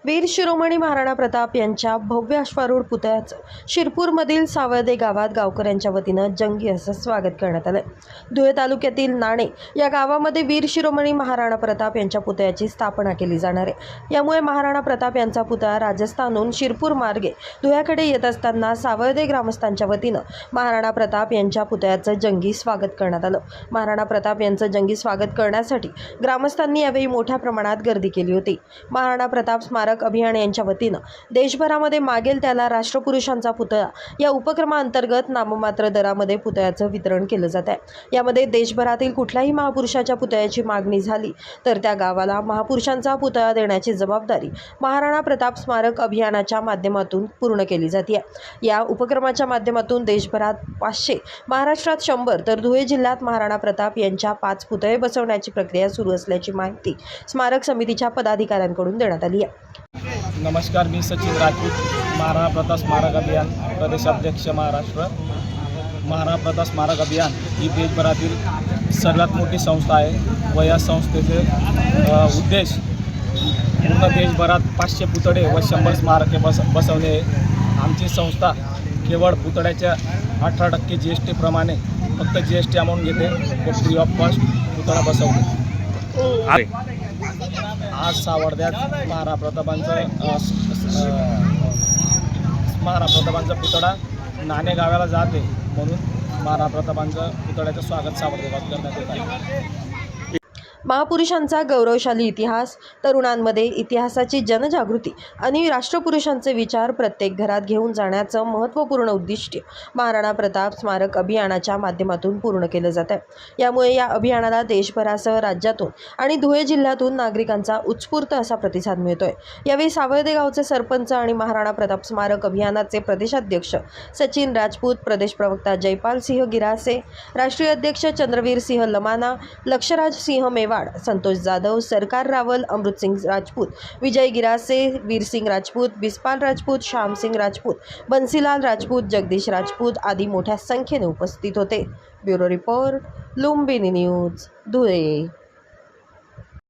वीर शिरोमणी महाराणा प्रताप यांच्या भव्य अश्वारूढ पुतळ्याचं शिरपूरमधील सावळदे गावात गावकऱ्यांच्या वतीनं जंगी असं स्वागत करण्यात आलं। धुळे तालुक्यातील नाणे या गावामध्ये वीर शिरोमणी महाराणा प्रताप यांच्या पुतळ्याची स्थापना केली जाणार आहे। यामुळे महाराणा प्रताप यांचा पुतळा राजस्थानहून शिरपूर मार्गे धुळ्याकडे येत असताना सावळदे ग्रामस्थांच्या वतीनं महाराणा प्रताप यांच्या पुतळ्याचं जंगी स्वागत करण्यात आलं। महाराणा प्रताप यांचं जंगी स्वागत करण्यासाठी ग्रामस्थांनी यावेळी मोठ्या प्रमाणात गर्दी केली होती। महाराणा प्रताप स्मारक अभियान यांच्या वतीनं देशभरामध्ये मागेल त्याला राष्ट्रपुरुषांचा पुतळा या उपक्रमाअंतर्गत नाममात्र दरामध्ये पुतळ्याचं वितरण केलं जात आहे। यामध्ये देशभरातील कुठल्याही महापुरुषाच्या पुतळ्याची मागणी झाली तर त्या गावाला महापुरुषांचा पुतळा देण्याची जबाबदारी महाराणा प्रताप स्मारक अभियानाच्या माध्यमातून पूर्ण केली जाते। या उपक्रमाच्या माध्यमातून देशभरात 500, महाराष्ट्रात 100 तर धुळे जिल्ह्यात महाराणा प्रताप यांच्या 5 पुतळे बसवण्याची प्रक्रिया सुरू असल्याची माहिती स्मारक समितीच्या पदाधिकाऱ्यांकडून देण्यात आली आहे। नमस्कार, मी सचिन राजपूत, महाराणा प्रताप स्मारक अभियान प्रदेशाध्यक्ष महाराष्ट्र। महाराणा प्रताप स्मारक अभियान ही देशभरातील सर्वात मोठी संस्था आहे व या संस्थेचे उद्देश पूर्ण देशभरात 500 पुतळे व 100 स्मारके बसवणे। आमची संस्था केवळ पुतळ्याच्या 18% GST प्रमाणे फक्त GST अमाऊंट घेते व फ्री ऑफ कॉस्ट पुतळा बसवते। आज सावळद्यात महाराणा प्रतापांचा पुतळा नाणे गावाला जाते म्हणून महाराणा प्रतापांचं पुतळ्याचं स्वागत सावळदे गावात करण्यात येत आहे। महापुरुषांचा गौरवशाली इतिहास, तरुणांमध्ये इतिहासाची जनजागृती आणि राष्ट्रपुरुषांचे विचार प्रत्येक घरात घेऊन जाण्याचं महत्त्वपूर्ण उद्दिष्ट महाराणा प्रताप स्मारक अभियानाच्या माध्यमातून पूर्ण केलं जात आहे। यामुळे या अभियानाला देशभरासह राज्यातून आणि धुळे जिल्ह्यातून नागरिकांचा उत्स्फूर्त असा प्रतिसाद मिळतोय। यावेळी सावळदे गावचे सरपंच आणि महाराणा प्रताप स्मारक अभियानाचे प्रदेशाध्यक्ष सचिन राजपूत, प्रदेश प्रवक्ता जयपाल सिंह गिरासे, राष्ट्रीय अध्यक्ष चंद्रवीर सिंह लमाना, लक्षराज सिंह मेवाड, संतोष जाधव, सरकार रावल, अमृतसिंग राजपूत, विजय गिरासे, वीरसिंग राजपूत, बिस्पाल राजपूत, श्यामसिंग राजपूत, बंसीलाल राजपूत, जगदीश राजपूत आदी मोठ्या संख्येने उपस्थित होते। Bureau report, Lumbini news, Dhule.